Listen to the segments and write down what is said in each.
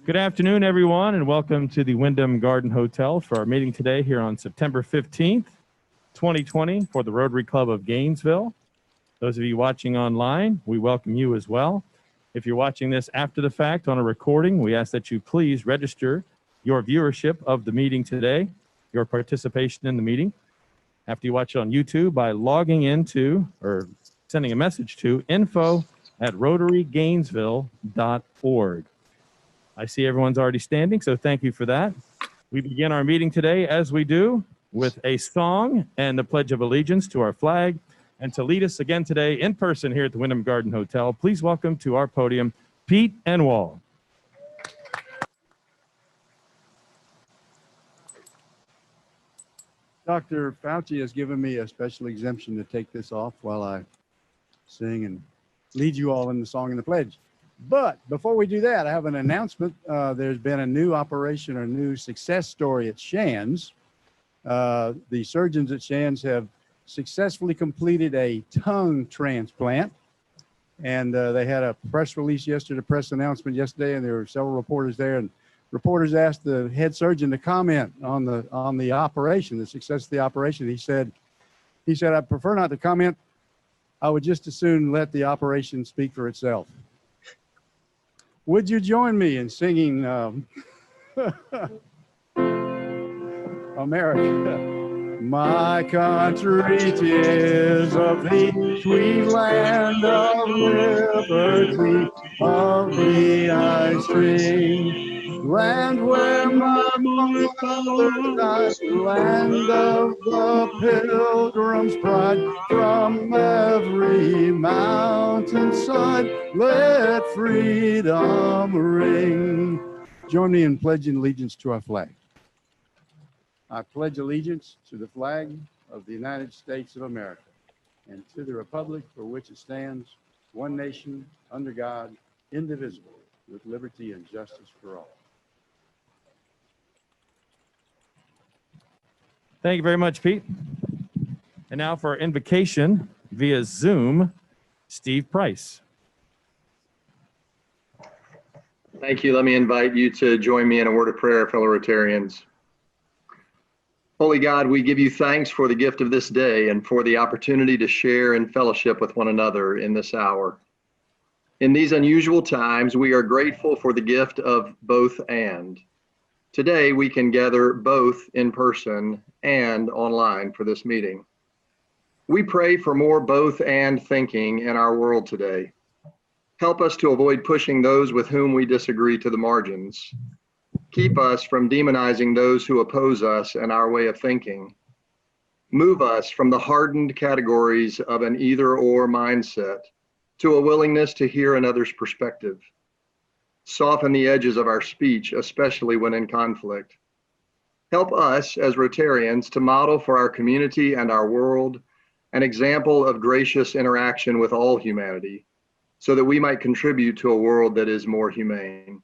Good afternoon, everyone, and welcome to the Wyndham Garden Hotel for our meeting today here on September 15th, 2020 for the Rotary Club of Gainesville. Those of you watching online, we welcome you as well. If you're watching this after the fact on a recording, we ask that you please register your viewership of the meeting today, your participation in the meeting, after you watch it on YouTube by logging into or sending a message to info@rotarygainesville.org. I see everyone's already standing, so thank you for that. We begin our meeting today, as we do, with a song and the Pledge of Allegiance to our flag. And to lead us again today in person here at the Wyndham Garden Hotel, please welcome to our podium, Pete Enwall. Dr. Fauci has given me a special exemption to take this off while I sing and lead you all in the song and the pledge. But before we do that, I have an announcement. There's been a new operation, or new success story at Shands. The surgeons at Shands have successfully completed a tongue transplant. And they had a press release yesterday, a press announcement yesterday, and there were several reporters there. And reporters asked the head surgeon to comment on the operation, the success of the operation. He said, "I prefer not to comment. I would just as soon let the operation speak for itself." Would you join me in singing America? My country 'tis of thee, sweet land of liberty, of thee I sing. Land where my father died, land of the pilgrim's pride, from every mountainside, let freedom ring. Join me in pledging allegiance to our flag. I pledge allegiance to the flag of the United States of America and to the republic for which it stands, one nation, under God, indivisible, with liberty and justice for all. Thank you very much, Pete. And now for our invocation via Zoom, Steve Price. Thank you. Let me invite you to join me in a word of prayer, fellow Rotarians. Holy God, we give you thanks for the gift of this day and for the opportunity to share in fellowship with one another in this hour. In these unusual times, we are grateful for the gift of both and. Today, we can gather both in person and online for this meeting. We pray for more both and thinking in our world today. Help us to avoid pushing those with whom we disagree to the margins. Keep us from demonizing those who oppose us and our way of thinking. Move us from the hardened categories of an either-or mindset to a willingness to hear another's perspective. Soften the edges of our speech, especially when in conflict. Help us as Rotarians to model for our community and our world an example of gracious interaction with all humanity, so that we might contribute to a world that is more humane.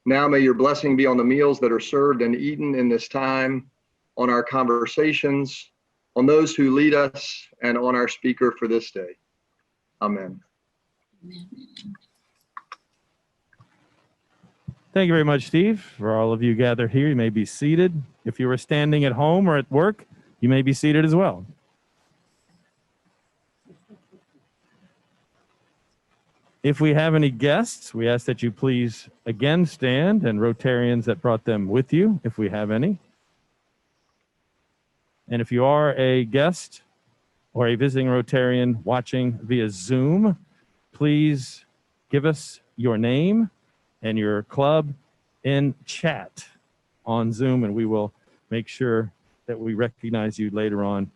Now may your blessing be on the meals that are served and eaten in this time, on our conversations, on those who lead us, and on our speaker for this day. Amen. Thank you very much, Steve. For all of you gathered here, you may be seated. If you were standing at home or at work, you may be seated as well. If we have any guests, we ask that you please again stand, and Rotarians that brought them with you, if we have any. And if you are a guest or a visiting Rotarian watching via Zoom, please give us your name and your club in chat on Zoom, and we will make sure that we recognize you later on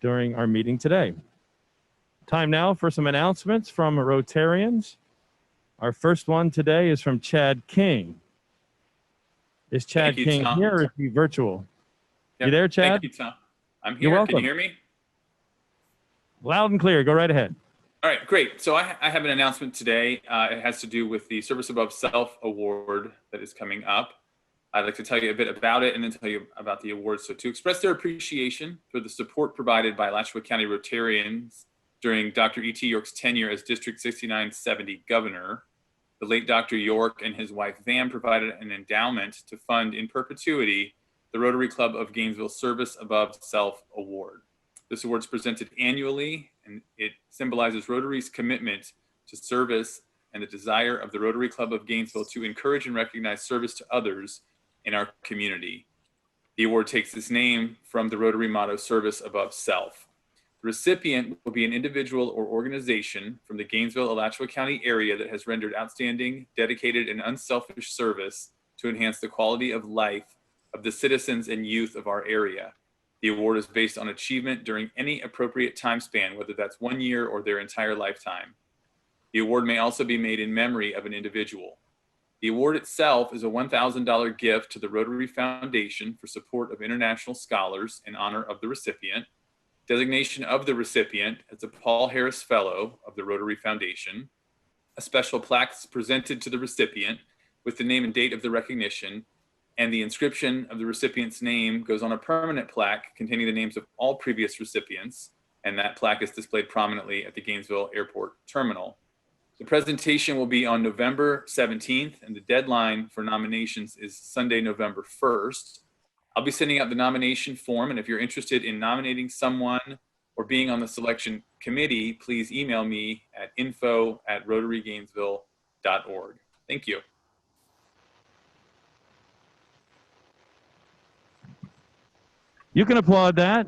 during our meeting today. Time now for some announcements from Rotarians. Our first one today is from Chad King. Is Chad King here, or is he virtual? Yep. You there, Chad? Thank you, Tom. I'm here. You're welcome. Can you hear me? Loud and clear. Go right ahead. All right, great. So I have an announcement today. It has to do with the Service Above Self Award that is coming up. I'd like to tell you a bit about it and then tell you about the award. So to express their appreciation for the support provided by Alachua County Rotarians during Dr. E.T. York's tenure as District 6970 governor. The late Dr. York and his wife Vam provided an endowment to fund in perpetuity the Rotary Club of Gainesville Service Above Self Award. This award is presented annually, and it symbolizes Rotary's commitment to service and the desire of the Rotary Club of Gainesville to encourage and recognize service to others in our community. The award takes its name from the Rotary motto, service above self. The recipient will be an individual or organization from the Gainesville-Alachua County area that has rendered outstanding, dedicated, and unselfish service to enhance the quality of life of the citizens and youth of our area. The award is based on achievement during any appropriate time span, whether that's 1 year or their entire lifetime. The award may also be made in memory of an individual. The award itself is a $1,000 gift to the Rotary Foundation for support of international scholars in honor of the recipient. Designation of the recipient as a Paul Harris Fellow of the Rotary Foundation. A special plaque is presented to the recipient with the name and date of the recognition, and the inscription of the recipient's name goes on a permanent plaque containing the names of all previous recipients, and that plaque is displayed prominently at the Gainesville Airport Terminal. The presentation will be on November 17th, and the deadline for nominations is Sunday, November 1st. I'll be sending out the nomination form, and if you're interested in nominating someone or being on the selection committee, please email me at info@rotarygainesville.org. Thank you. You can applaud that.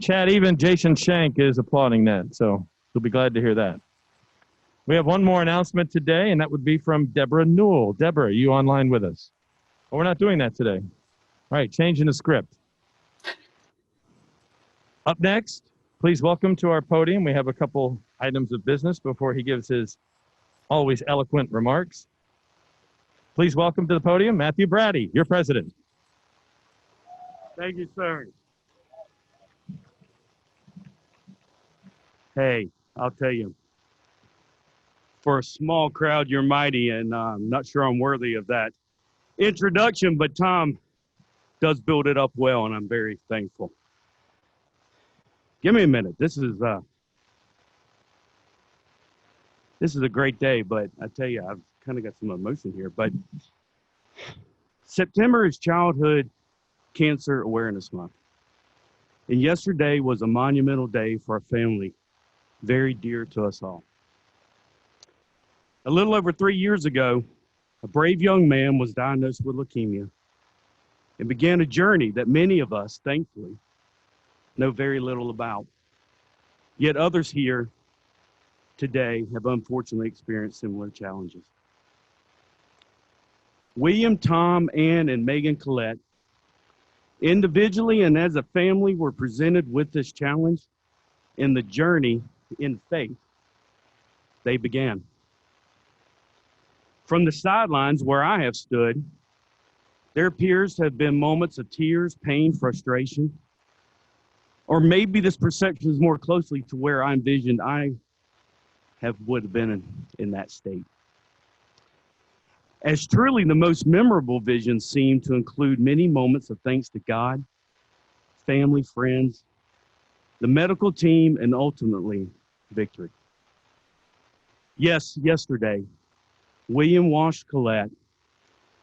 Chad, even Jason Shank is applauding that, so you'll be glad to hear that. We have one more announcement today, and that would be from Deborah Newell. Deborah, are you online with us? Oh, we're not doing that today. All right, changing the script. Up next, please welcome to our podium. We have a couple items of business before he gives his always eloquent remarks. Please welcome to the podium, Matthew Brady, your president. Thank you, sir. Hey, I'll tell you, for a small crowd, you're mighty, and I'm not sure I'm worthy of that introduction, but Tom does build it up well, and I'm very thankful. Give me a minute. This is a great day, but I tell you, I've kind of got some emotion here. But September is Childhood Cancer Awareness Month, and yesterday was a monumental day for our family, very dear to us all. A little over 3 years ago, a brave young man was diagnosed with leukemia and began a journey that many of us, thankfully, know very little about. Yet others here today have unfortunately experienced similar challenges. William, Tom, Ann, and Megan Collette, individually and as a family, were presented with this challenge, and the journey in faith they began. From the sidelines where I have stood, there appears to have been moments of tears, pain, frustration, or maybe this perception is more closely to where I envisioned I would have been in that state. As truly the most memorable visions seem to include many moments of thanks to God, family, friends, the medical team, and ultimately victory. Yes, yesterday, William Wash Collette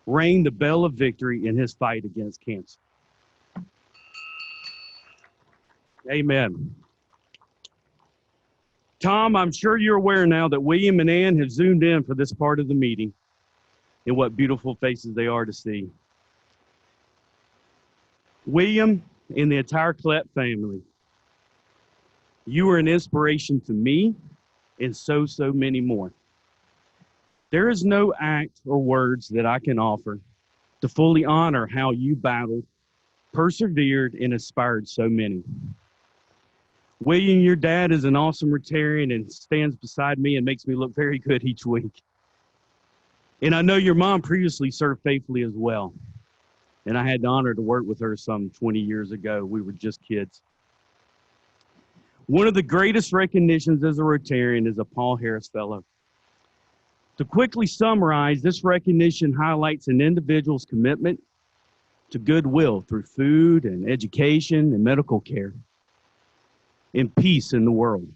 rang the bell of victory in his fight against cancer. Amen. Tom, I'm sure you're aware now that William and Ann have zoomed in for this part of the meeting, and what beautiful faces they are to see. William and the entire Collette family, you are an inspiration to me and so many more. There is no act or words that I can offer to fully honor how you battled, persevered, and inspired so many. William, your dad is an awesome Rotarian and stands beside me and makes me look very good each week. And I know your mom previously served faithfully as well. And I had the honor to work with her some 20 years ago. We were just kids. One of the greatest recognitions as a Rotarian is a Paul Harris Fellow. To quickly summarize, this recognition highlights an individual's commitment to goodwill through food and education and medical care and peace in the world.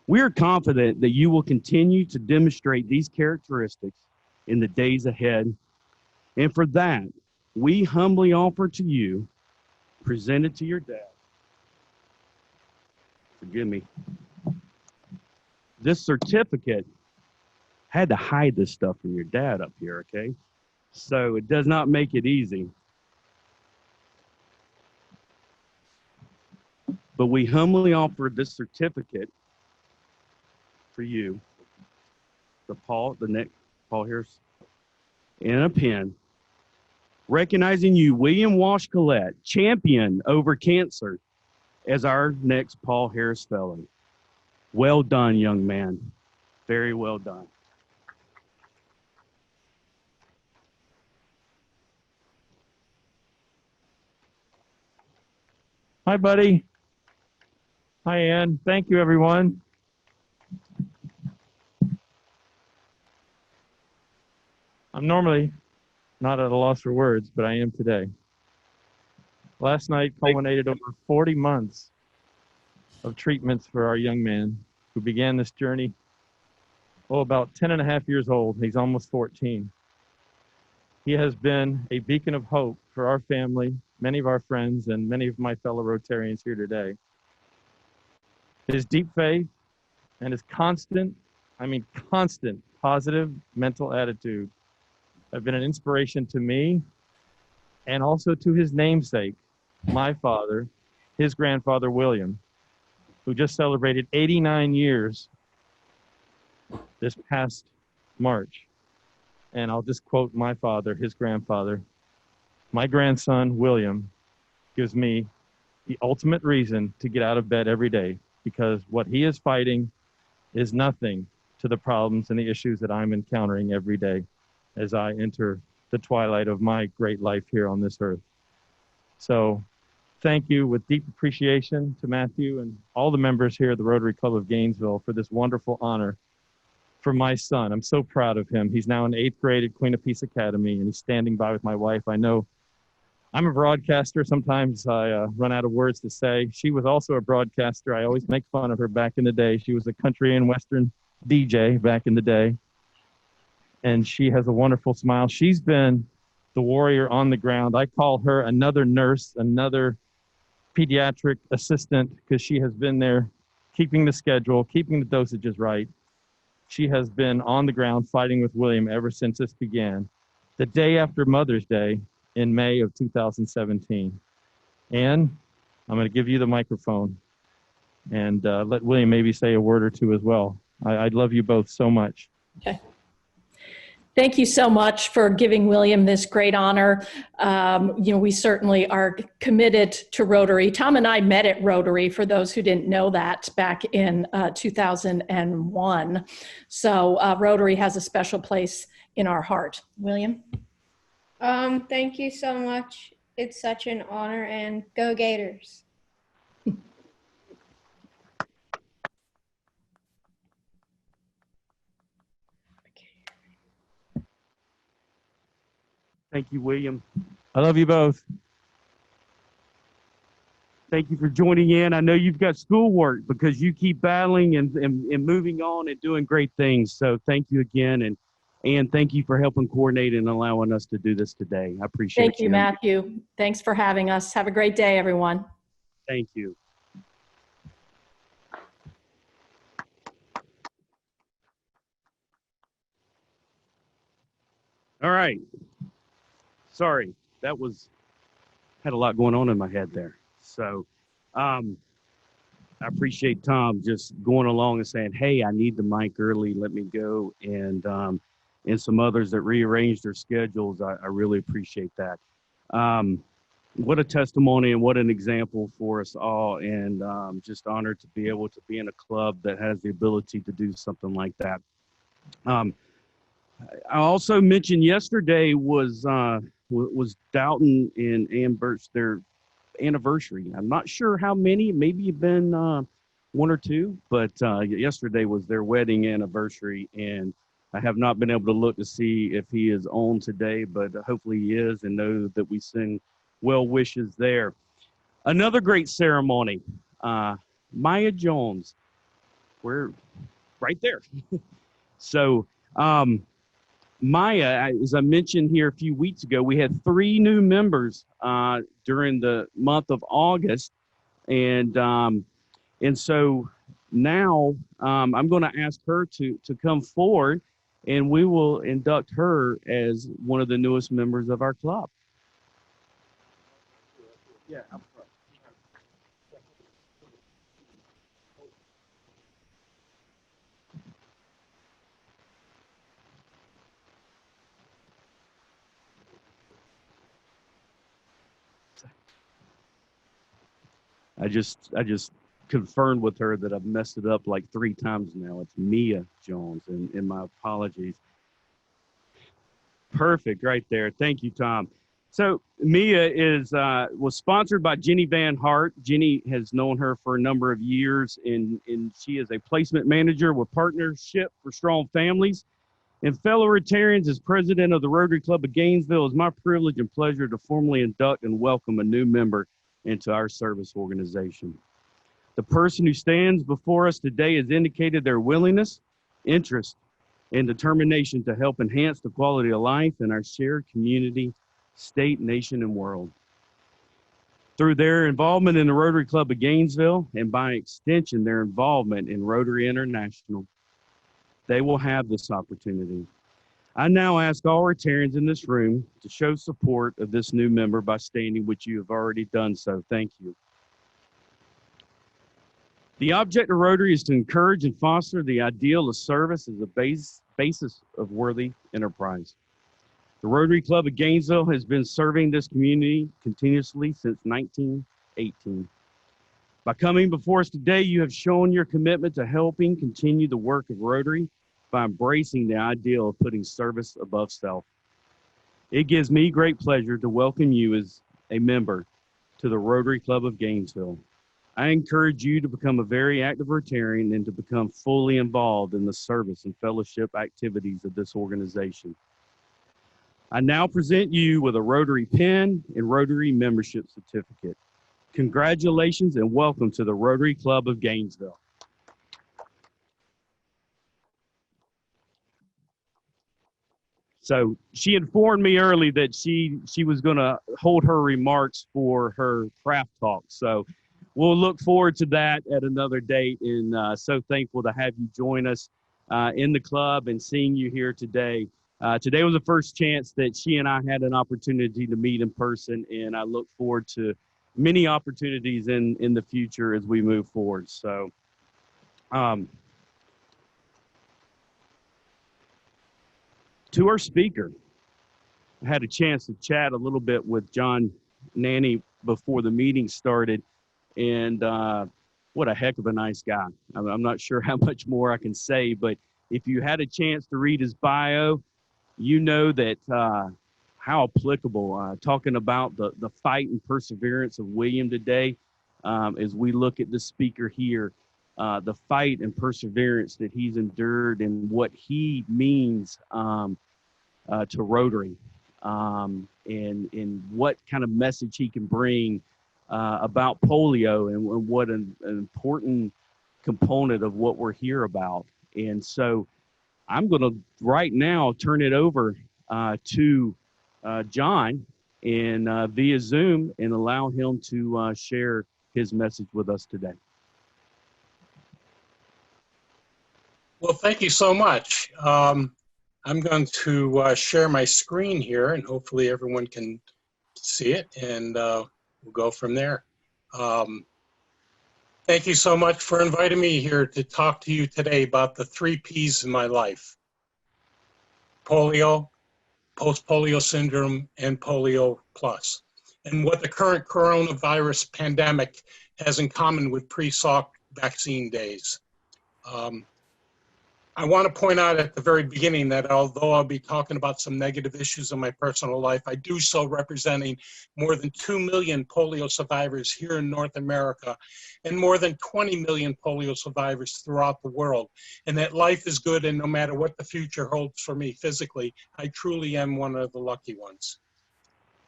We are confident that you will continue to demonstrate these characteristics in the days ahead. And for that, we humbly offer to you, presented to your dad, forgive me, this certificate. Had to hide this stuff from your dad up here, okay? So it does not make it easy. But we humbly offer this certificate for you, Paul Harris, and a pen, recognizing you, William Walsh Collette, champion over cancer, as our next Paul Harris Fellow. Well done, young man. Very well done. Hi, buddy. Hi, Ann. Thank you, everyone. I'm normally not at a loss for words, but I am today. Last night culminated over 40 months of treatments for our young man who began this journey, about 10 and a half years old. He's almost 14. He has been a beacon of hope for our family, many of our friends, and many of my fellow Rotarians here today. His deep faith and his constant positive mental attitude have been an inspiration to me and also to his namesake, my father, his grandfather, William, who just celebrated 89 years this past March. And I'll just quote my father, his grandfather. My grandson, William, gives me the ultimate reason to get out of bed every day, because what he is fighting is nothing to the problems and the issues that I'm encountering every day as I enter the twilight of my great life here on this earth. So thank you with deep appreciation to Matthew and all the members here at the Rotary Club of Gainesville for this wonderful honor for my son. I'm so proud of him. He's now in 8th grade at Queen of Peace Academy, and he's standing by with my wife. I know I'm a broadcaster. Sometimes I run out of words to say. She was also a broadcaster. I always make fun of her back in the day. She was a country and Western DJ back in the day. And she has a wonderful smile. She's been the warrior on the ground. I call her another nurse, another pediatric assistant, because she has been there keeping the schedule, keeping the dosages right. She has been on the ground fighting with William ever since this began, the day after Mother's Day in May of 2017. And I'm going to give you the microphone and let William maybe say a word or two as well. I love you both so much. Okay. Thank you so much for giving William this great honor. We certainly are committed to Rotary. Tom and I met at Rotary, for those who didn't know that, back in 2001. So Rotary has a special place in our heart. William? Thank you so much. It's such an honor, and go Gators. Thank you, William. I love you both. Thank you for joining in. I know you've got schoolwork because you keep battling and moving on and doing great things. So thank you again. And thank you for helping coordinate and allowing us to do this today. I appreciate Thank you, Matthew. Thanks for having us. Have a great day, everyone. Thank you. All right. Sorry, had a lot going on in my head there. So I appreciate Tom just going along and saying, hey, I need the mic early, let me go. And some others that rearranged their schedules, I really appreciate that. What a testimony and what an example for us all. And just honored to be able to be in a club that has the ability to do something like that. I also mentioned yesterday was Doughton and Ann Birch, their anniversary. I'm not sure how many, maybe you've been one or two, but yesterday was their wedding anniversary, and I have not been able to look to see if he is on today, but hopefully he is, and know that we send well wishes there. Another great ceremony, Maya Jones. we're right there. So, Maya, as I mentioned here a few weeks ago, we had 3 new members during the month of August, and so now I'm going to ask her to come forward, and we will induct her as one of the newest members of our club. Yeah. I just confirmed with her that I've messed it up like 3 times now. It's Mia Jones, and my apologies. Perfect, right there. Thank you, Tom. So Mia was sponsored by Jenny Van Hart. Jenny has known her for a number of years, and she is a placement manager with Partnership for Strong Families. And fellow Rotarians, as president of the Rotary Club of Gainesville, it's my privilege and pleasure to formally induct and welcome a new member into our service organization. The person who stands before us today has indicated their willingness, interest, and determination to help enhance the quality of life in our shared community, state, nation, and world. Through their involvement in the Rotary Club of Gainesville, and by extension, their involvement in Rotary International, they will have this opportunity. I now ask all Rotarians in this room to show support of this new member by standing, which you have already done so. Thank you. The object of Rotary is to encourage and foster the ideal of service as a basis of worthy enterprise. The Rotary Club of Gainesville has been serving this community continuously since 1918. By coming before us today, you have shown your commitment to helping continue the work of Rotary by embracing the ideal of putting service above self. It gives me great pleasure to welcome you as a member to the Rotary Club of Gainesville. I encourage you to become a very active Rotarian and to become fully involved in the service and fellowship activities of this organization. I now present you with a Rotary pin and Rotary membership certificate. Congratulations and welcome to the Rotary Club of Gainesville. So she informed me early that she was going to hold her remarks for her craft talk. So we'll look forward to that at another date, and so thankful to have you join us in the club and seeing you here today. Today was the first chance that she and I had an opportunity to meet in person, and I look forward to many opportunities in the future as we move forward. So to our speaker, I had a chance to chat a little bit with John Nanni before the meeting started, and what a heck of a nice guy. I'm not sure how much more I can say, but if you had a chance to read his bio, you know that how applicable, talking about the fight and perseverance of William today, as we look at the speaker here, the fight and perseverance that he's endured and what he means to Rotary, and what kind of message he can bring about polio and what an important component of what we're here about. And so I'm going to right now turn it over to John and via Zoom and allow him to share his message with us today. Well, thank you so much. I'm going to share my screen here, and hopefully everyone can see it, and we'll go from there. Thank you so much for inviting me here to talk to you today about the 3 Ps in my life: polio, post-polio syndrome, and polio plus, and what the current coronavirus pandemic has in common with pre-Salk vaccine days. I want to point out at the very beginning that although I'll be talking about some negative issues in my personal life, I do so representing more than 2 million polio survivors here in North America and more than 20 million polio survivors throughout the world. And that life is good, and no matter what the future holds for me physically, I truly am one of the lucky ones.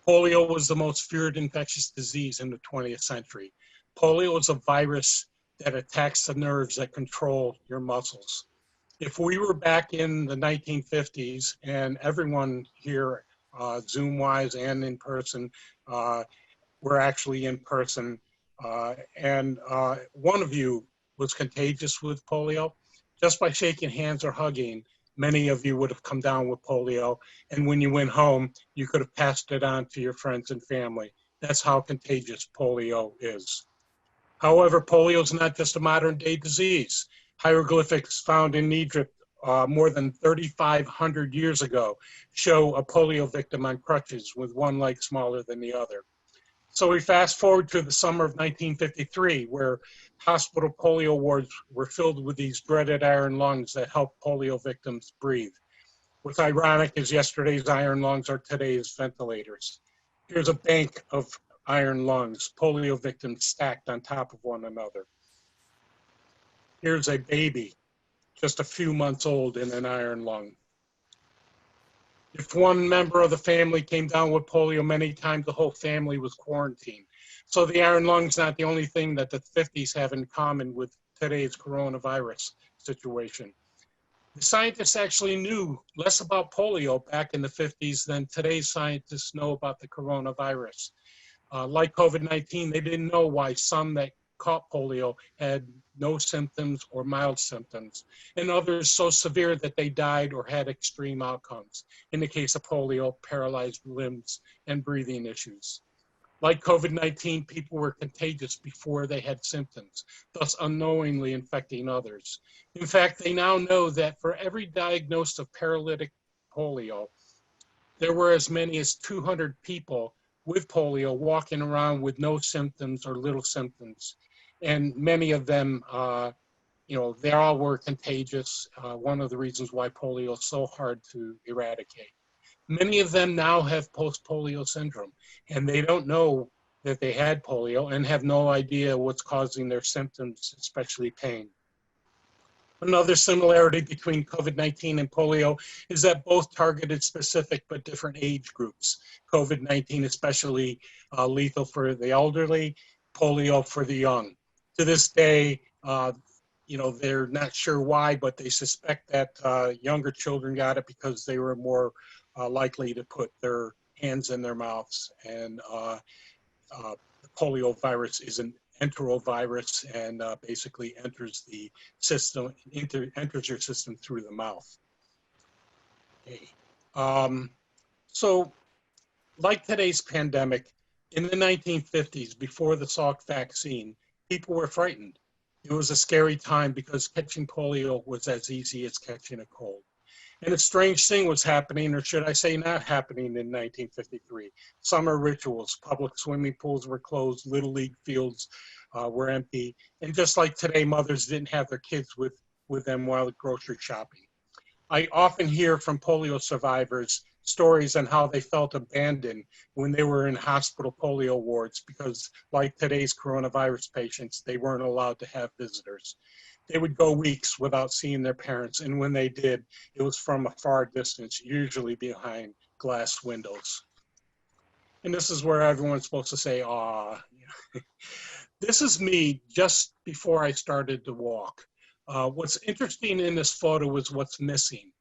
Polio was the most feared infectious disease in the 20th century. Polio is a virus that attacks the nerves that control your muscles. If we were back in the 1950s and everyone here, Zoom-wise and in person, were actually in person, and one of you was contagious with polio, just by shaking hands or hugging, many of you would have come down with polio. And when you went home, you could have passed it on to your friends and family. That's how contagious polio is. However, polio is not just a modern day disease. Hieroglyphics found in Egypt more than 3,500 years ago show a polio victim on crutches with one leg smaller than the other. So we fast forward to the summer of 1953, where hospital polio wards were filled with these dreaded iron lungs that help polio victims breathe. What's ironic is yesterday's iron lungs are today's ventilators. Here's a bank of iron lungs, polio victims stacked on top of one another. Here's a baby, just a few months old, in an iron lung. If one member of the family came down with polio, many times the whole family was quarantined. So the iron lung's not the only thing that the 50s have in common with today's coronavirus situation. The scientists actually knew less about polio back in the 50s than today's scientists know about the coronavirus. Like COVID-19, they didn't know why some that caught polio had no symptoms or mild symptoms, and others so severe that they died or had extreme outcomes. In the case of polio, paralyzed limbs and breathing issues. Like COVID-19, people were contagious before they had symptoms, thus unknowingly infecting others. In fact, they now know that for every diagnosed of paralytic polio, there were as many as 200 people with polio walking around with no symptoms or little symptoms. And many of them, they all were contagious. One of the reasons why polio is so hard to eradicate. Many of them now have post-polio syndrome, and they don't know that they had polio and have no idea what's causing their symptoms, especially pain. Another similarity between COVID-19 and polio is that both targeted specific but different age groups. COVID-19 especially lethal for the elderly, polio for the young. To this day, they're not sure why, but they suspect that younger children got it because they were more likely to put their hands in their mouths. And the polio virus is an enterovirus and basically enters the system, enters your system through the mouth. Okay. So like today's pandemic, in the 1950s, before the Salk vaccine, people were frightened. It was a scary time because catching polio was as easy as catching a cold. And a strange thing was happening, or should I say not happening, in 1953. Summer rituals, public swimming pools were closed, little league fields were empty. And just like today, mothers didn't have their kids with them while grocery shopping. I often hear from polio survivors stories on how they felt abandoned when they were in hospital polio wards because, like today's coronavirus patients, they weren't allowed to have visitors. They would go weeks without seeing their parents, and when they did, it was from a far distance, usually behind glass windows. And this is where everyone's supposed to say, "Aw." This is me just before I started to walk. What's interesting in this photo is what's missing.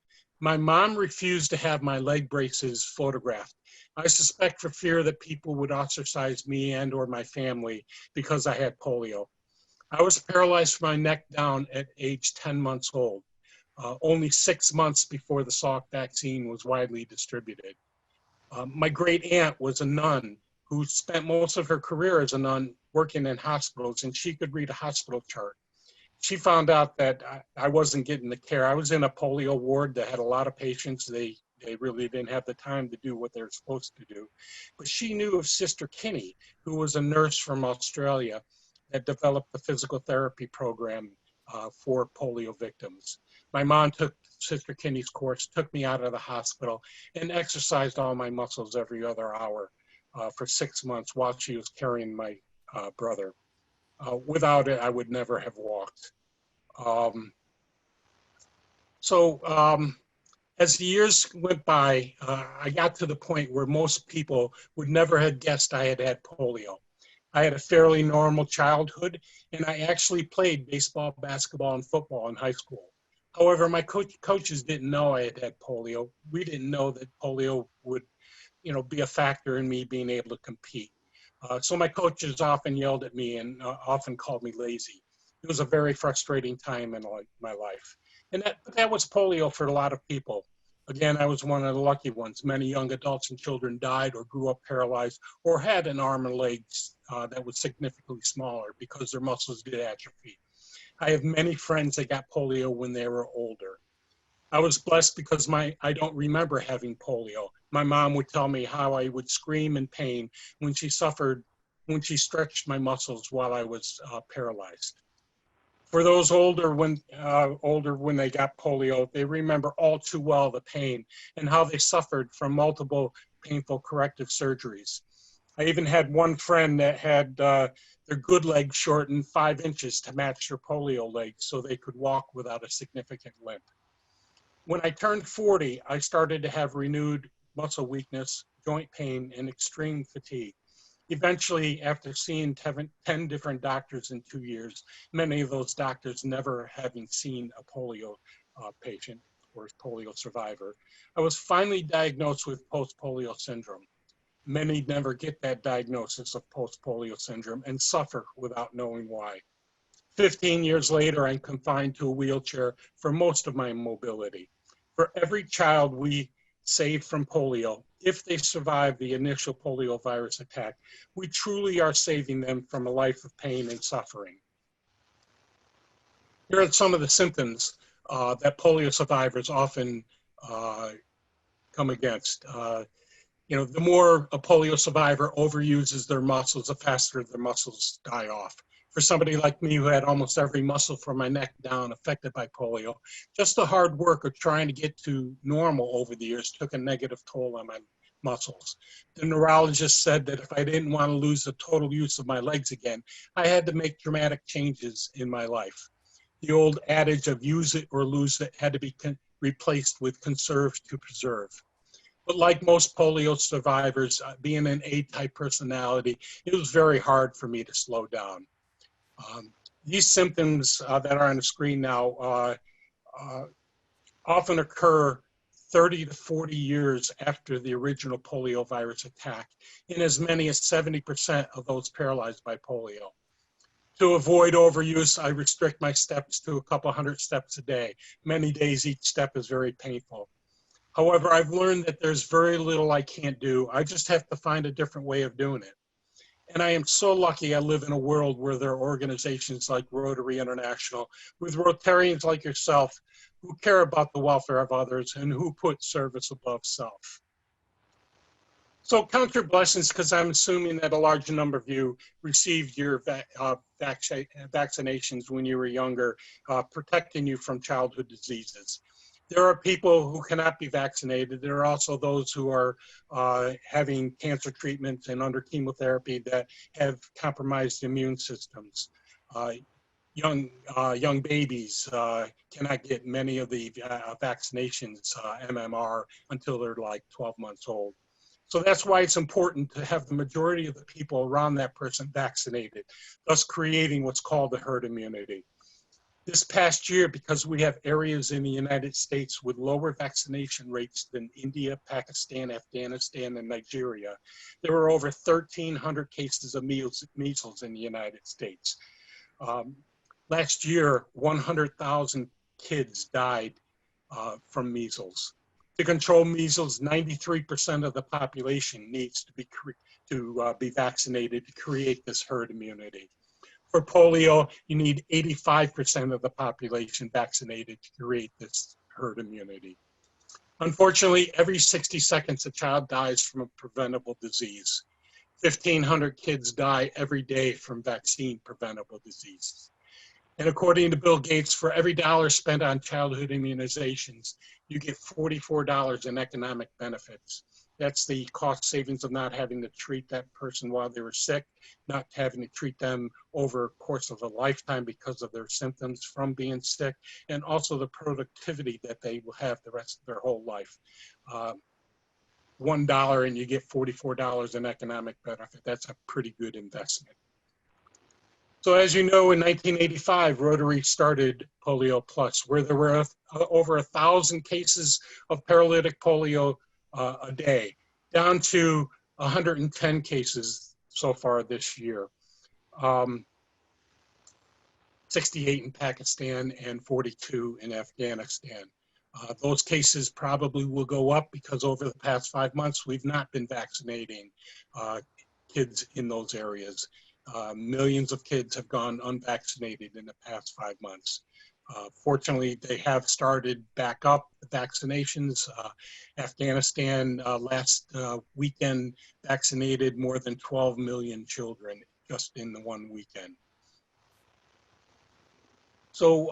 My mom refused to have my leg braces photographed. I suspect for fear that people would ostracize me and or my family because I had polio. I was paralyzed from my neck down at age 10 months old, only 6 months before the Salk vaccine was widely distributed. My great aunt was a nun who spent most of her career as a nun working in hospitals, and she could read a hospital chart. She found out that I wasn't getting the care. I was in a polio ward that had a lot of patients. They really didn't have the time to do what they're supposed to do. But she knew of Sister Kinney, who was a nurse from Australia that developed the physical therapy program for polio victims. My mom took Sister Kinney's course, took me out of the hospital, and exercised all my muscles every other hour for 6 months while she was carrying my brother. Without it, I would never have walked. As the years went by, I got to the point where most people would never have guessed I had had polio. I had a fairly normal childhood, and I actually played baseball, basketball, and football in high school. However, my coaches didn't know I had polio. We didn't know that polio would, be a factor in me being able to compete. So my coaches often yelled at me and often called me lazy. It was a very frustrating time in my life. And that was polio for a lot of people. Again, I was one of the lucky ones. Many young adults and children died or grew up paralyzed or had an arm and legs that was significantly smaller because their muscles did atrophy. I have many friends that got polio when they were older. I was blessed because I don't remember having polio. My mom would tell me how I would scream in pain when she stretched my muscles while I was paralyzed. For those older when they got polio, they remember all too well the pain and how they suffered from multiple painful corrective surgeries. I even had one friend that had their good leg shortened 5 inches to match their polio leg so they could walk without a significant limp. When I turned 40, I started to have renewed muscle weakness, joint pain, and extreme fatigue. Eventually, after seeing 10 different doctors in 2 years, many of those doctors never having seen a polio patient or polio survivor, I was finally diagnosed with post-polio syndrome. Many never get that diagnosis of post-polio syndrome and suffer without knowing why. 15 years later, I'm confined to a wheelchair for most of my mobility. For every child we save from polio, if they survive the initial polio virus attack, we truly are saving them from a life of pain and suffering. Here are some of the symptoms that polio survivors often come against. The more a polio survivor overuses their muscles, the faster their muscles die off. For somebody like me who had almost every muscle from my neck down affected by polio, just the hard work of trying to get to normal over the years took a negative toll on my muscles. The neurologist said that if I didn't want to lose the total use of my legs again, I had to make dramatic changes in my life. The old adage of use it or lose it had to be replaced with conserve to preserve. But like most polio survivors, being an A-type personality, it was very hard for me to slow down. These symptoms that are on the screen now often occur 30 to 40 years after the original polio virus attack, in as many as 70% of those paralyzed by polio. To avoid overuse, I restrict my steps to a couple hundred steps a day. Many days each step is very painful. However, I've learned that there's very little I can't do. I just have to find a different way of doing it. And I am so lucky I live in a world where there are organizations like Rotary International, with Rotarians like yourself, who care about the welfare of others and who put service above self. So count your blessings, because I'm assuming that a large number of you received your vaccinations when you were younger, protecting you from childhood diseases. There are people who cannot be vaccinated. There are also those who are having cancer treatments and under chemotherapy that have compromised immune systems. Young babies cannot get many of the vaccinations, MMR, until they're like 12 months old. So that's why it's important to have the majority of the people around that person vaccinated, thus creating what's called the herd immunity. This past year, because we have areas in the United States with lower vaccination rates than India, Pakistan, Afghanistan, and Nigeria, there were over 1,300 cases of measles in the United States. Last year, 100,000 kids died from measles. To control measles, 93% of the population needs to be vaccinated to create this herd immunity. For polio, you need 85% of the population vaccinated to create this herd immunity. Unfortunately, every 60 seconds, a child dies from a preventable disease. 1,500 kids die every day from vaccine preventable diseases. And according to Bill Gates, for every dollar spent on childhood immunizations, you get $44 in economic benefits. That's the cost savings of not having to treat that person while they were sick, not having to treat them over a course of a lifetime because of their symptoms from being sick, and also the productivity that they will have the rest of their whole life. $1 and you get $44 in economic benefit. That's a pretty good investment. So as you know, in 1985, Rotary started Polio Plus, where there were over 1,000 cases of paralytic polio a day, down to 110 cases so far this year. 68 in Pakistan and 42 in Afghanistan. Those cases probably will go up because over the past 5 months, we've not been vaccinating kids in those areas. Millions of kids have gone unvaccinated in the past 5 months. Fortunately, they have started back up the vaccinations. Afghanistan last weekend vaccinated more than 12 million children just in the one weekend. So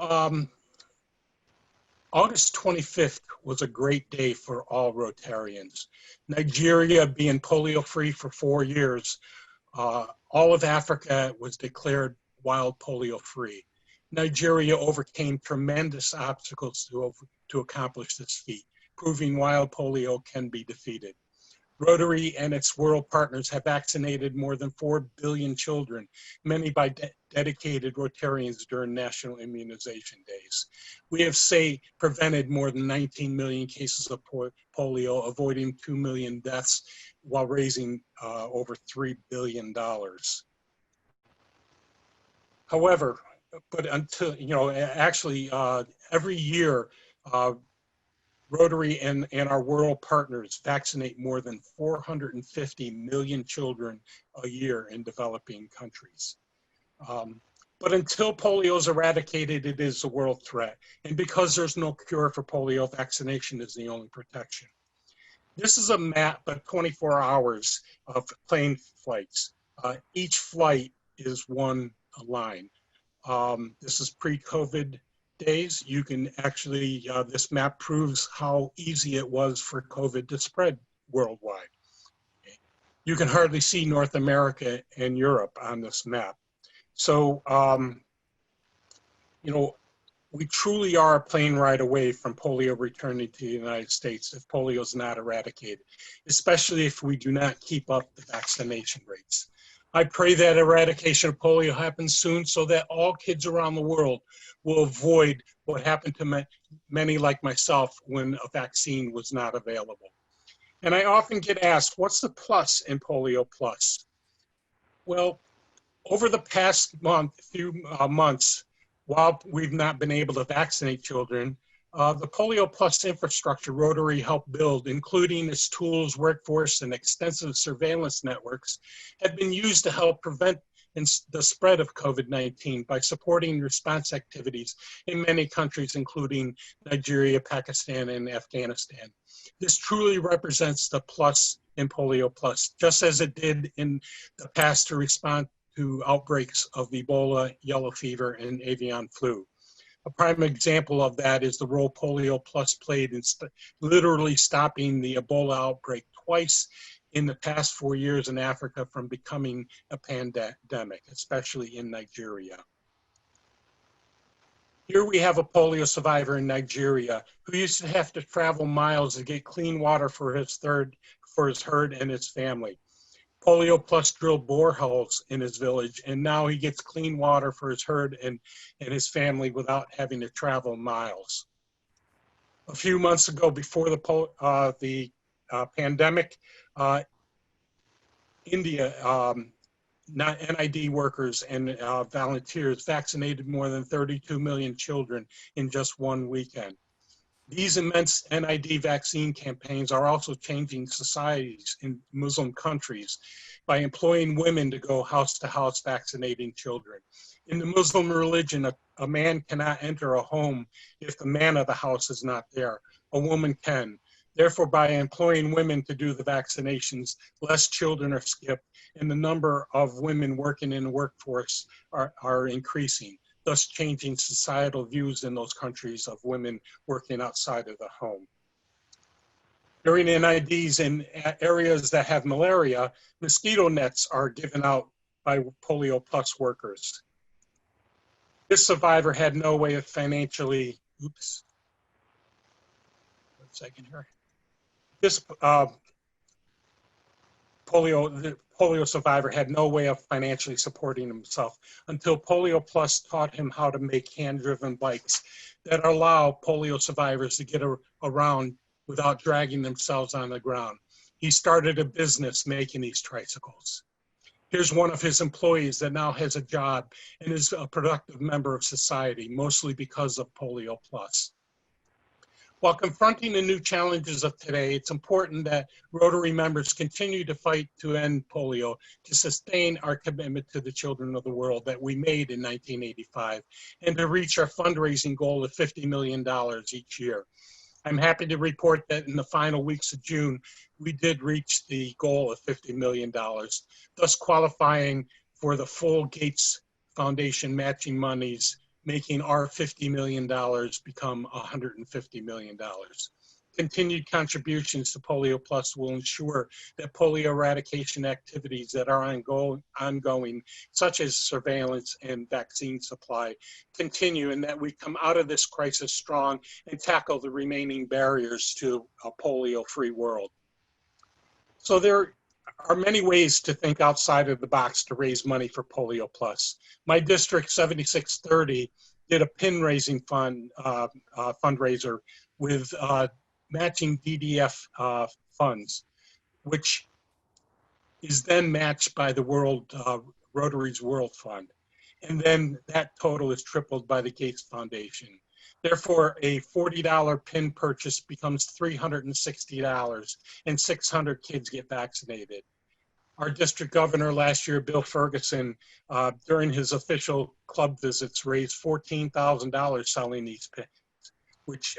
August 25th was a great day for all Rotarians. Nigeria being polio-free for 4 years, all of Africa was declared wild polio-free. Nigeria overcame tremendous obstacles to accomplish this feat, proving wild polio can be defeated. Rotary and its world partners have vaccinated more than 4 billion children, many by dedicated Rotarians during National Immunization Days. We have, prevented more than 19 million cases of polio, avoiding 2 million deaths while raising over $3 billion. However, but until, actually every year, Rotary and our world partners vaccinate more than 450 million children a year in developing countries. But until polio is eradicated, it is a world threat. And because there's no cure for polio, vaccination is the only protection. This is a map of 24 hours of plane flights. Each flight is one line. This is pre-COVID days. You can actually, this map proves how easy it was for COVID to spread worldwide. You can hardly see North America and Europe on this map. So, we truly are a plane ride away from polio returning to the United States if polio is not eradicated, especially if we do not keep up the vaccination rates. I pray that eradication of polio happens soon so that all kids around the world will avoid what happened to many like myself when a vaccine was not available. And I often get asked, what's the plus in Polio Plus? Well, over the past few months, while we've not been able to vaccinate children, the Polio Plus infrastructure Rotary helped build, including its tools, workforce, and extensive surveillance networks, have been used to help prevent the spread of COVID-19 by supporting response activities in many countries, including Nigeria, Pakistan, and Afghanistan. This truly represents the plus in Polio Plus, just as it did in the past to respond to outbreaks of Ebola, yellow fever, and avian flu. A prime example of that is the role Polio Plus played in literally stopping the Ebola outbreak twice in the past 4 years in Africa from becoming a pandemic, especially in Nigeria. Here we have a polio survivor in Nigeria who used to have to travel miles to get clean water for his herd and his family. Polio Plus drilled boreholes in his village, and now he gets clean water for his herd and his family without having to travel miles. A few months ago, before the pandemic, India, NID workers and volunteers vaccinated more than 32 million children in just one weekend. These immense NID vaccine campaigns are also changing societies in Muslim countries by employing women to go house to house vaccinating children. In the Muslim religion, a man cannot enter a home if the man of the house is not there. A woman can. Therefore, by employing women to do the vaccinations, less children are skipped, and the number of women working in the workforce are increasing, thus changing societal views in those countries of women working outside of the home. During NIDs in areas that have malaria, mosquito nets are given out by Polio Plus workers. This survivor had no way of financially, oops, 1 second here. This the polio survivor had no way of financially supporting himself until Polio Plus taught him how to make hand-driven bikes that allow polio survivors to get around without dragging themselves on the ground. He started a business making these tricycles. Here's one of his employees that now has a job and is a productive member of society, mostly because of Polio Plus. While confronting the new challenges of today, it's important that Rotary members continue to fight to end polio, to sustain our commitment to the children of the world that we made in 1985, and to reach our fundraising goal of $50 million each year. I'm happy to report that in the final weeks of June, we did reach the goal of $50 million, thus qualifying for the full Gates Foundation matching monies, making our $50 million become $150 million. Continued contributions to Polio Plus will ensure that polio eradication activities that are ongoing, such as surveillance and vaccine supply, continue, and that we come out of this crisis strong and tackle the remaining barriers to a polio-free world. So there are many ways to think outside of the box to raise money for Polio Plus. My district 7630 did a pin raising fundraiser with matching DDF funds, which is then matched by the Rotary's World Fund. And then that total is tripled by the Gates Foundation. Therefore, a $40 pin purchase becomes $360 and 600 kids get vaccinated. Our district governor last year, Bill Ferguson, during his official club visits, raised $14,000 selling these pins, which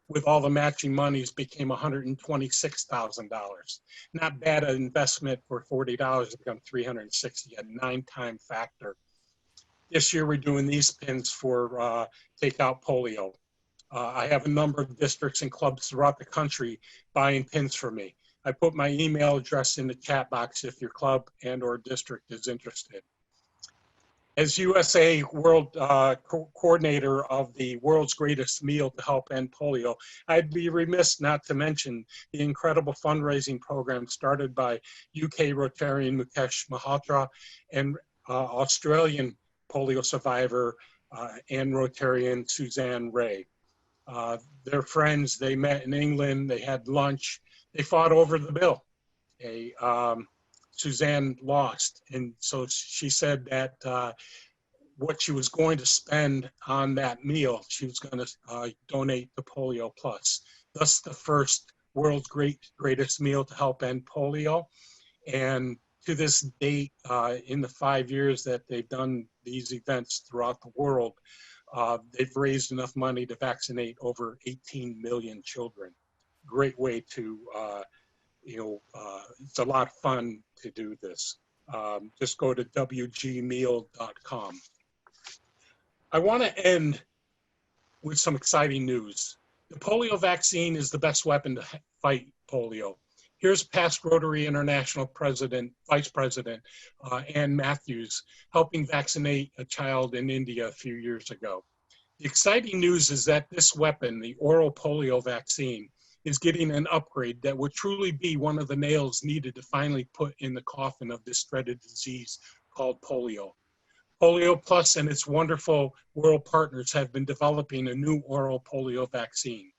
with all the matching monies became $126,000. Not bad an investment for $40 to become $360, a 9-time factor. This year we're doing these pins for Take Out Polio. I have a number of districts and clubs throughout the country buying pins for me. I put my email address in the chat box if your club and or district is interested. As USA World Coordinator of the World's Greatest Meal to Help End Polio, I'd be remiss not to mention the incredible fundraising program started by UK Rotarian Mukesh Malhotra and Australian polio survivor and Rotarian Suzanne Ray. They're friends, they met in England, they had lunch, they fought over the bill. Suzanne lost, and so she said that what she was going to spend on that meal, she was going to donate to Polio Plus. Thus the first world's greatest meal to help end polio. And to this date, in the 5 years that they've done these events throughout the world, they've raised enough money to vaccinate over 18 million children. Great way to, it's a lot of fun to do this. Just go to wgmeal.com. I want to end with some exciting news. The polio vaccine is the best weapon to fight polio. Here's past Rotary International Vice President Ann Matthews helping vaccinate a child in India a few years ago. The exciting news is that this weapon, the oral polio vaccine, is getting an upgrade that will truly be one of the nails needed to finally put in the coffin of this dreaded disease called polio. Polio Plus and its wonderful world partners have been developing a new oral polio vaccine.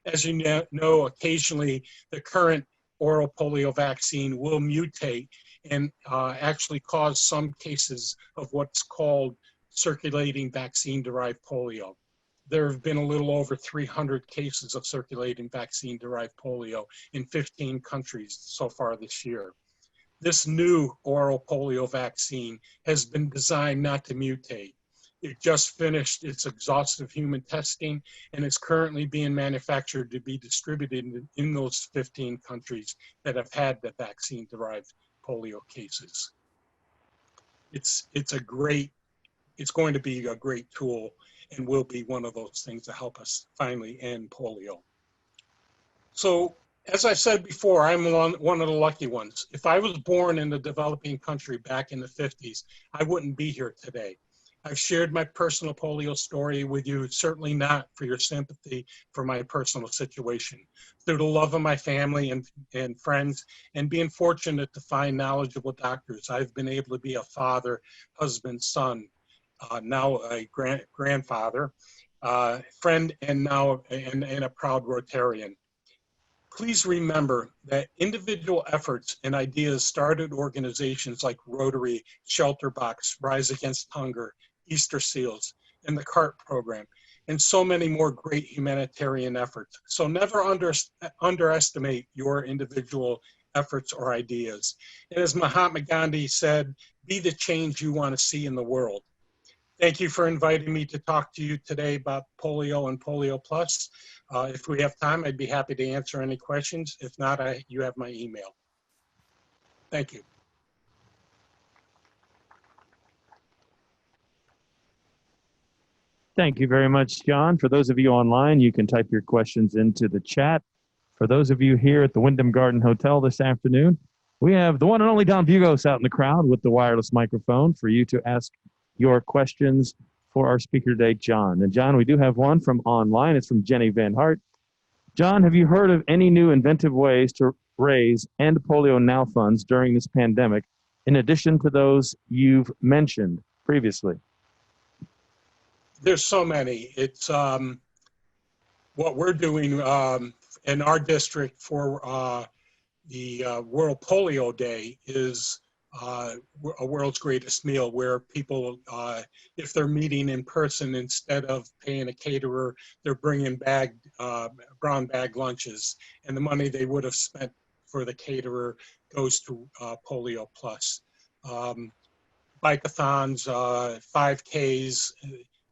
As you know, occasionally the current oral polio vaccine will mutate and actually cause some cases of what's called circulating vaccine-derived polio. There have been a little over 300 cases of circulating vaccine-derived polio in 15 countries so far this year. This new oral polio vaccine has been designed not to mutate. It just finished its exhaustive human testing and is currently being manufactured to be distributed in those 15 countries that have had the vaccine-derived polio cases. It's going to be a great tool and will be one of those things to help us finally end polio. So, as I said before, I'm one of the lucky ones. If I was born in a developing country back in the 50s, I wouldn't be here today. I've shared my personal polio story with you, certainly not for your sympathy for my personal situation. Through the love of my family and friends, and being fortunate to find knowledgeable doctors, I've been able to be a father, husband, son, now a grandfather, friend, and now and a proud Rotarian. Please remember that individual efforts and ideas started organizations like Rotary, Shelter Box, Rise Against Hunger, Easter Seals, and the CART program, and so many more great humanitarian efforts. So never underestimate your individual efforts or ideas. And as Mahatma Gandhi said, be the change you want to see in the world. Thank you for inviting me to talk to you today about polio and Polio Plus. If we have time, I'd be happy to answer any questions. If not, you have my email. Thank you. Thank you very much, John. For those of you online, you can type your questions into the chat. For those of you here at the Wyndham Garden Hotel this afternoon, we have the one and only Don Bugos out in the crowd with the wireless microphone for you to ask your questions for our speaker today, John. And John, we do have one from online. It's from Jenny Van Hart. John, have you heard of any new inventive ways to raise End Polio Now funds during this pandemic, in addition to those you've mentioned previously? There's so many. It's what we're doing in our district for the World Polio Day is a world's greatest meal, where people, if they're meeting in person, instead of paying a caterer, they're bringing brown bag lunches, and the money they would have spent for the caterer goes to Polio Plus. Bike-a-thons, 5Ks,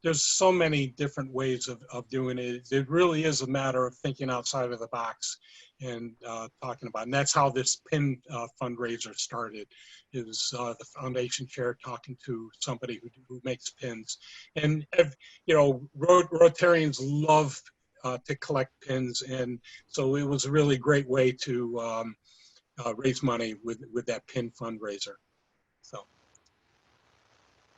there's so many different ways of doing it. It really is a matter of thinking outside of the box and talking about it. And that's how this PIN fundraiser started, is the foundation chair talking to somebody who makes pins. And, you know, Rotarians love to collect pins. And so it was a really great way to raise money with that PIN fundraiser. So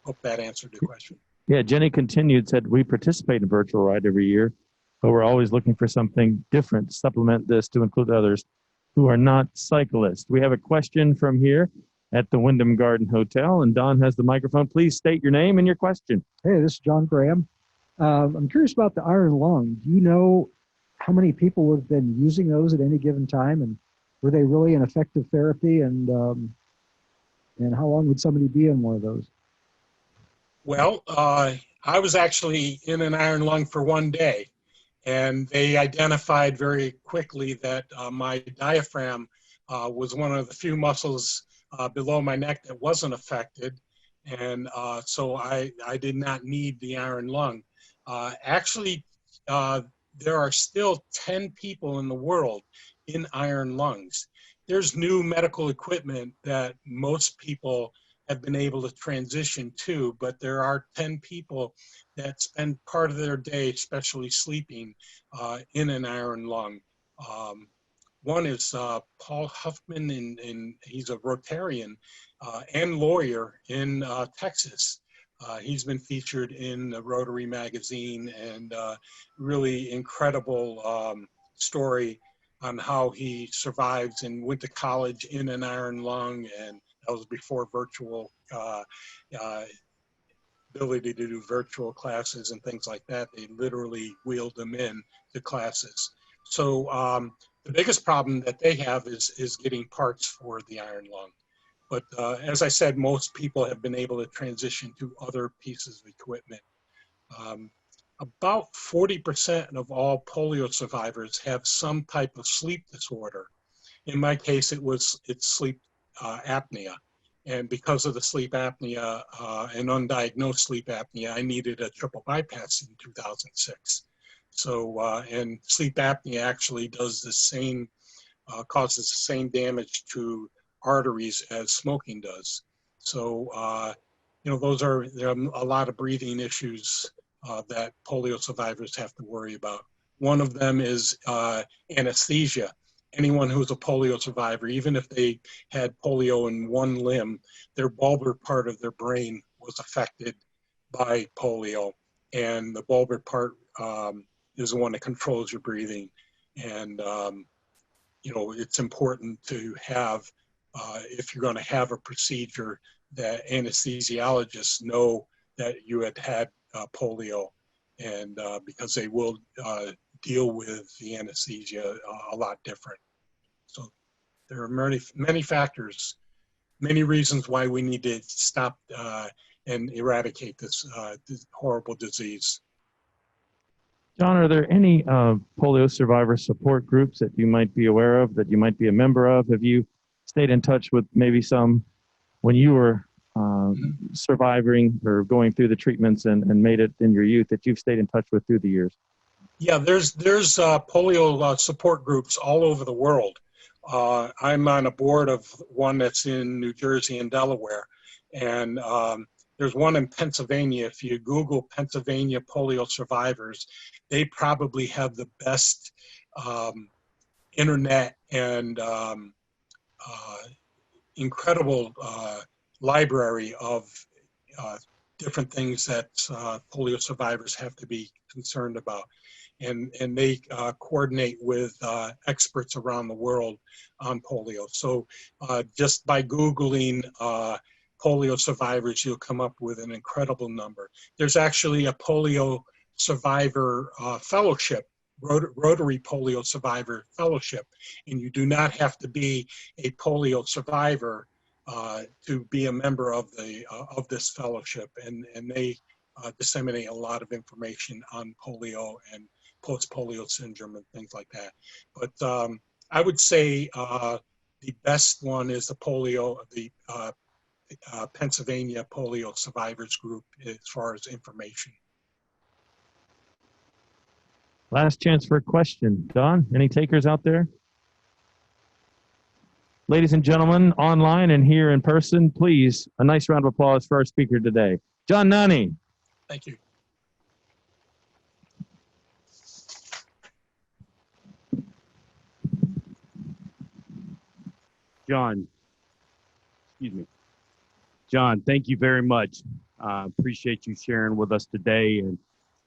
hope that answered the question. Yeah, Jenny continued, said, we participate in virtual ride every year, but we're always looking for something different to supplement this to include others who are not cyclists. We have a question from here at the Wyndham Garden Hotel, and Don has the microphone. Please state your name and your question. Hey, this is John Graham. I'm curious about the iron lung. Do you know how many people have been using those at any given time, and were they really an effective therapy? And how long would somebody be in one of those? Well, I was actually in an iron lung for one day, and they identified very quickly that my diaphragm was one of the few muscles below my neck that wasn't affected, and so I did not need the iron lung. Actually, there are still 10 people in the world in iron lungs. There's new medical equipment that most people have been able to transition to, but there are 10 people that spend part of their day, especially sleeping, in an iron lung. One is Paul Huffman, and he's a Rotarian and lawyer in Texas. He's been featured in the Rotary magazine, and really incredible story on how he survives and went to college in an iron lung, and that was before virtual ability to do virtual classes and things like that. They literally wheeled them in to classes. So the biggest problem that they have is getting parts for the iron lung. But as I said, most people have been able to transition to other pieces of equipment. About 40% of all polio survivors have some type of sleep disorder. In my case, it's sleep apnea. And because of the sleep apnea and undiagnosed sleep apnea, I needed a triple bypass in 2006. So, and sleep apnea actually does the same, causes the same damage to arteries as smoking does. So, you know, there are a lot of breathing issues that polio survivors have to worry about. One of them is anesthesia. Anyone who's a polio survivor, even if they had polio in one limb, their bulbar part of their brain was affected by polio. And the bulbar part is the one that controls your breathing. And, you know, it's important to have, if you're going to have a procedure, that anesthesiologists know that you had polio, and because they will deal with the anesthesia a lot different. So there are many factors, many reasons why we need to stop and eradicate this horrible disease. John, are there any polio survivor support groups that you might be aware of, that you might be a member of? Have you stayed in touch with maybe some when you were surviving or going through the treatments and made it in your youth, that you've stayed in touch with through the years? Yeah, there's polio support groups all over the world. I'm on a board of one that's in New Jersey and Delaware, and there's one in Pennsylvania. If you Google Pennsylvania polio survivors, they probably have the best internet and incredible library of different things that polio survivors have to be concerned about. And they coordinate with experts around the world on polio. So just by Googling polio survivors, you'll come up with an incredible number. There's actually a polio survivor fellowship, Rotary Polio Survivor Fellowship, and you do not have to be a polio survivor to be a member of this fellowship, and they disseminate a lot of information on polio and post-polio syndrome and things like that. But I would say the best one is the Pennsylvania Polio Survivors Group as far as information. Last chance for a question. Don, any takers out there? Ladies and gentlemen, online and here in person, please, a nice round of applause for our speaker today, John Nanni. Thank you. John, excuse me. John, thank you very much. Appreciate you sharing with us today. And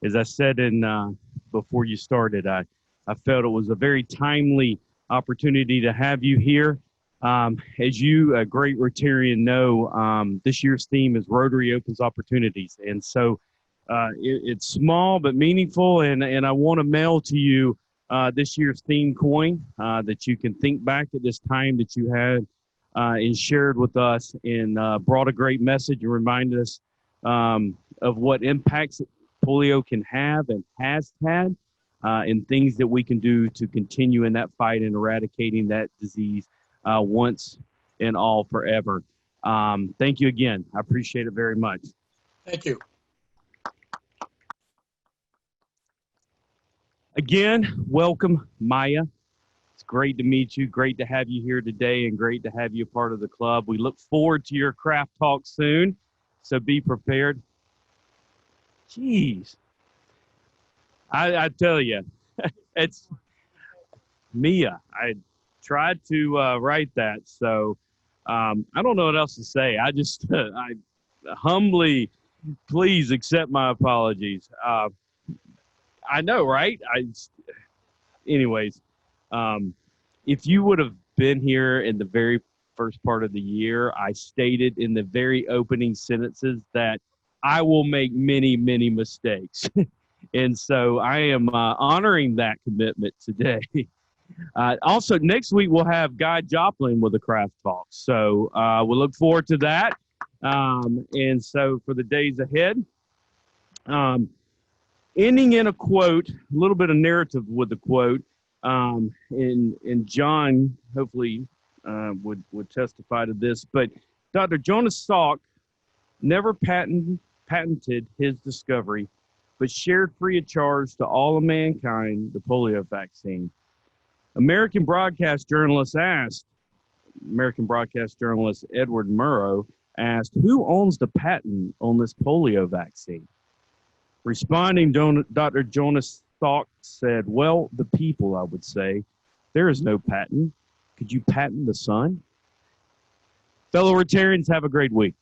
as I said before you started, I felt it was a very timely opportunity to have you here. As you, a great Rotarian, know, this year's theme is Rotary Opens Opportunities. And so it's small but meaningful, and I want to mail to you this year's theme coin that you can think back at this time that you had and shared with us, and brought a great message and reminded us of what impacts polio can have and has had, and things that we can do to continue in that fight and eradicating that disease once and all forever. Thank you again. I appreciate it very much. Thank you. Again, welcome, Maya. It's great to meet you. Great to have you here today, and great to have you a part of the club. We look forward to your craft talk soon, so be prepared. Jeez. I tell you, it's Mia. I tried to write that, so I don't know what else to say. I just, I humbly, please accept my apologies. I know, right? Anyways, if you would have been here in the very first part of the year, I stated in the very opening sentences that I will make many, many mistakes. And so I am honoring that commitment today. Also, next week we'll have Guy Joplin with a craft talk. So we'll look forward to that. And so for the days ahead, ending in a quote, a little bit of narrative with the quote, and John hopefully would testify to this, but Dr. Jonas Salk never patented his discovery, but shared free of charge to all of mankind the polio vaccine. American broadcast journalist Edward Murrow asked, who owns the patent on this polio vaccine? Responding, Dr. Jonas Salk said, well, the people, I would say. There is no patent. Could you patent the sun? Fellow Rotarians, have a great week.